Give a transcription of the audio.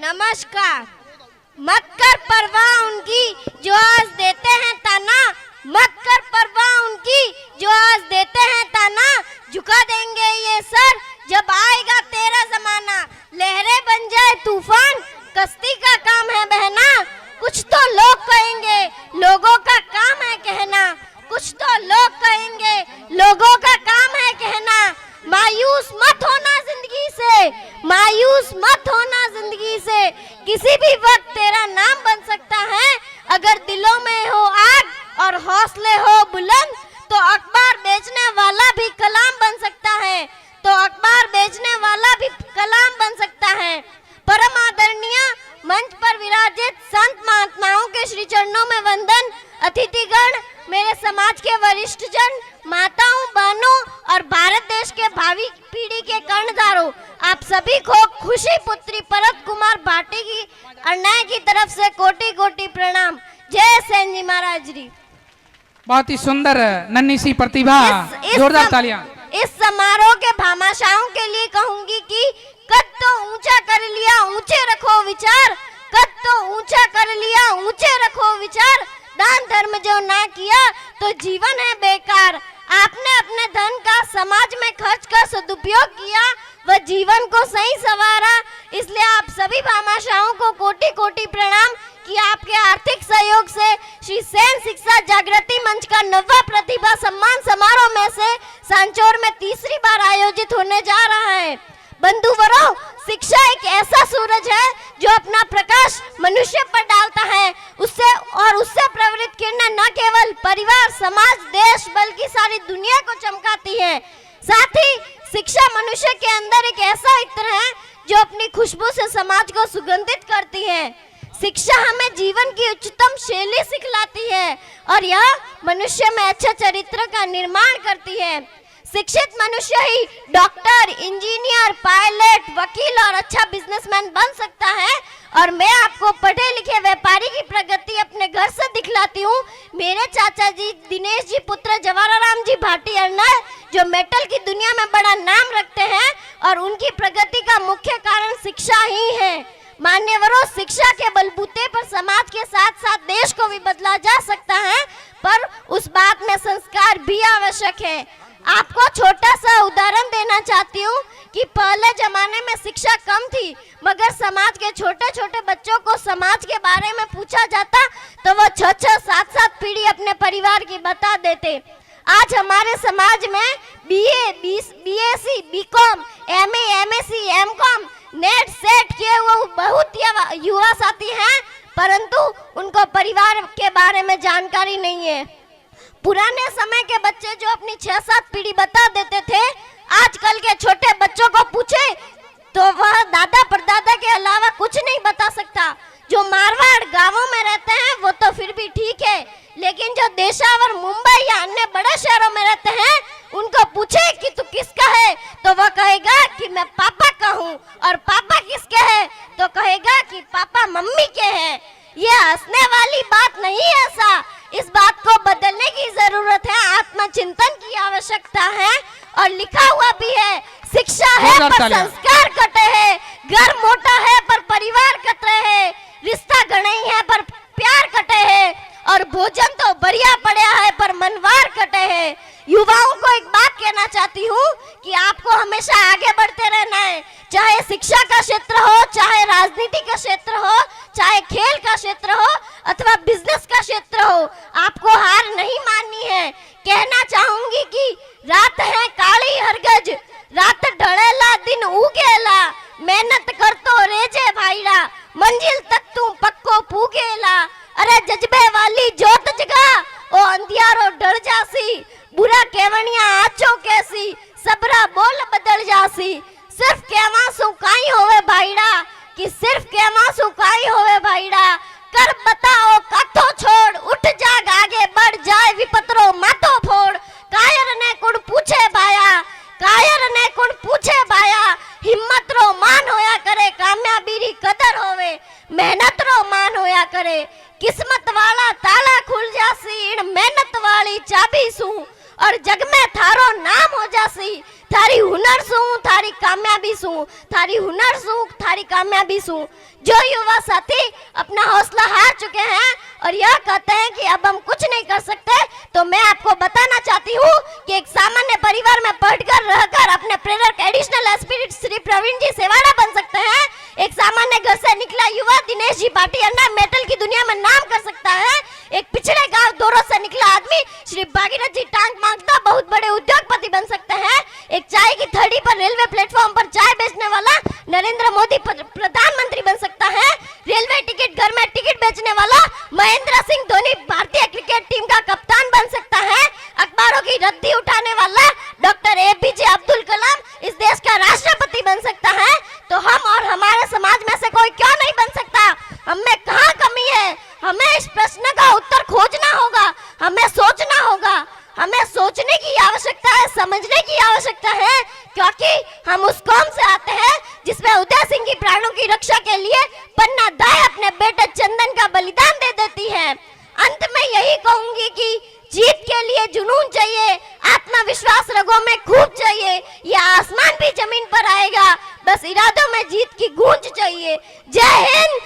नमस्कार। मत कर परवाह उनकी जो आज देते हैं ताना, मत कर परवाह उनकी जो आज देते हैं ताना, झुका देंगे ये सर जब आएगा तेरा जमाना। लहरें बन जाए तूफान, कश्ती का काम है बहना। कुछ तो लोग कहेंगे, लोगों का काम है कहना। कुछ तो लोग कहेंगे, लोगों का काम है कहना। मायूस मत होना जिंदगी से, मायूस मत होना जिंदगी से। किसी भी वक्त तेरा नाम बन सकता है। अगर दिलों में हो आग और हौसले हो बुलंद, तो अखबार बेचने वाला भी कलाम बन सकता है। तो अखबार बेचने वाला भी कलाम बन सकता है। परम आदरणीय मंच पर विराजित संत महात्माओं के श्री चरणों में वंदन। अतिथिगण, मेरे समाज के वरिष्ठ जन, माताओं, बहनों और भारत देश के भावी पीढ़ी के कर्णधारों, आप सभी को खुशी पुत्री परत कुमार भाटी की अन्याय की तरफ से कोटि कोटि प्रणाम। जय सेन जी महाराज जी। बहुत ही सुंदर नन्ही सी प्रतिभा, जोरदार तालियां। इस समारोह के भामाशाहों के लिए कहूंगी कि कद तो ऊंचा कर लिया, ऊंचे रखो विचार। कद तो ऊंचा कर लिया, ऊंचे रखो विचार। दान धर्म जो ना किया तो जीवन है बेकार। आपने अपने धन का समाज में खर्च कर सदुपयोग किया, वह जीवन को सही संवारा। इसलिए आप सभी भामाशाहों को कोटि कोटि प्रणाम कि आपके आर्थिक सहयोग से श्री सेन शिक्षा जागृति मंच का 90वां प्रतिभा सम्मान समारोह में से सांचौर में तीसरी बार आयोजित होने जा रहा है। बंधुवरों, शिक्षा एक ऐसा सूरज है जो अपना प्रकाश मनुष्य पर डालता है। उससे प्रवृत्त किरणें न केवल परिवार, समाज, देश बल्कि सारी दुनिया को चमकाती है। साथ ही शिक्षा मनुष्य के अंदर एक ऐसा इत्र है जो अपनी खुशबू से समाज को सुगंधित करती है। शिक्षा हमें जीवन की उच्चतम शैली सिखलाती है और यह मनुष्य में अच्छा चरित्र का निर्माण करती है। शिक्षित मनुष्य ही डॉक्टर, इंजीनियर, पायलट, वकील और अच्छा बिजनेसमैन बन सकता है। और मैं आपको पढ़े लिखे व्यापारी की प्रगति अपने घर से दिखलाती हूँ। मेरे चाचा जी दिनेश जी पुत्र जवाहराम जी भाटी अर्नल, जो मेटल की दुनिया में बड़ा नाम रखते हैं, और उनकी प्रगति का मुख्य कारण शिक्षा ही है। मान्यवरों, शिक्षा के बलबूते पर समाज के साथ साथ देश को भी बदला जा सकता है, पर उस बात में संस्कार भी आवश्यक है। आपको छोटा सा उदाहरण देना चाहती हूँ कि पहले जमाने में शिक्षा कम थी, मगर समाज के छोटे छोटे बच्चों को समाज के बारे में पूछा जाता तो वो 6-6, 7-7 पीढ़ी अपने परिवार की बता देते। आज हमारे समाज में BA, BSc, BCom, MA, MSc, MCom, NET, SET किए हुए बहुत युवा साथी हैं, परंतु उनको परिवार के बारे में जानकारी नहीं है। पुराने समय के बच्चे जो अपनी 6-7 पीढ़ी बता देते थे, आजकल के छोटे बच्चों को पूछे तो वह दादा परदादा के अलावा कुछ नहीं बता सकता। जो मारवाड़ गांवों में रहते हैं वो तो फिर भी ठीक है, लेकिन जो देशावर मुंबई या अन्य बड़े शहरों में रहते हैं, उनको पूछे कि तू किसका है तो वह कहेगा कि मैं पापा का हूँ, और पापा किसके है तो कहेगा कि पापा मम्मी के हैं। ये हंसने वाली बात नहीं है। ऐसा इस बात को बदलने की जरूरत है। आत्मचिंतन की आवश्यकता है। और लिखा हुआ भी है, शिक्षा है पर संस्कार कटे हैं, घर मोटा है पर परिवार कटे हैं, रिश्ता गणई है पर प्यार कटे हैं, और भोजन तो बढ़िया पड़ा है पर मनवार कटे हैं। युवाओं को एक बात कहना चाहती हूँ कि आपको हमेशा आगे बढ़ते रहना है। चाहे शिक्षा का क्षेत्र हो, चाहे राजनीति का क्षेत्र हो, चाहे खेल का क्षेत्र हो अथवा बिजनेस का क्षेत्र हो, आपको हार नहीं माननी है। कहना चाहूंगी कि रात है काली हरगज, रात ढळेला दिन उगेला, मेहनत करतो रेजे भाईड़ा, मंजिल तक तू पक्को पूगेला। अरे जज्बे वाली जोत जगा, ओ अंधियारो डर जासी, बुरा केवनिया आचो कैसी, सबरा बोल बदल जासी। सिर्फ केवा सु काई होवे भाईड़ा, कि सिर्फ केवा सु काई होवे भाईड़ा, कर बताओ कथो छोड़, उठ जाग आगे बढ़ जाए विपतरो माथो फोड़। कायर ने कुण पूछे भाया, कायर ने कुण पूछे भाया, हिम्मत रो मान होया करे, कामयाबी री कदर होवे, मेहनत रो मान होया करे। किस्मत वाला ताला खुल जासी, इन मेहनत वाली चाबी सू, और जग में थारो नाम हो जासी। थारी हुनर सू थारी कामयाबी सू, थारी हुनर सू थारी कामयाबी सू। जो युवा साथी अपना हौसला हार चुके हैं और यह कहते हैं कि अब हम कुछ नहीं कर सकते, तो मैं आपको बताना चाहती हूँ कि एक सामान्य परिवार में पढ़कर रहकर अपने प्रेरक एडिशनल एस्पिरेट श्री प्रवीण जी सेवाड़ा बन सकते हैं। एक सामान्य घर से निकला युवा दिनेश जी पाटियाना मेटल की दुनिया में नाम कर सकता है। एक पिछड़े गांव दोरो से निकला आदमी श्री भागीरथ जी टांग मांगता बहुत बड़े उद्योगपति बन सकते हैं। एक चाय की थड़ी पर रेलवे प्लेटफॉर्म पर चाय बेचने वाला नरेंद्र मोदी प्रधानमंत्री बन सकता है। रेलवे टिकट घर में टिकट बेचने वाला महेंद्र सिंह धोनी भारतीय क्रिकेट टीम का कप्तान बन सकता है। अखबारों की रद्दी उठाने वाला डॉक्टर एपीजे अब्दुल कलाम इस देश का राष्ट्रपति बन सकता है। तो हम और हमारे समाज में से कोई क्यों नहीं बन सकता? हमें कहाँ कमी है? हमें इस प्रश्न का उत्तर खोजना होगा, हमें सोचना होगा, हमें सोचने की आवश्यकता है, समझने की आवश्यकता है, क्योंकि हम उस कौम से आते हैं जिसमें उदय सिंह की प्राणों की रक्षा के लिए पन्ना दाई अपने बेटे चंदन का बलिदान दे देती है। अंत में यही कहूंगी कि जीत के लिए जुनून चाहिए, आत्मविश्वास रगों में खूब चाहिए, ये आसमान भी जमीन पर आएगा, बस इरादों में जीत की गूंज चाहिए। जय हिंद,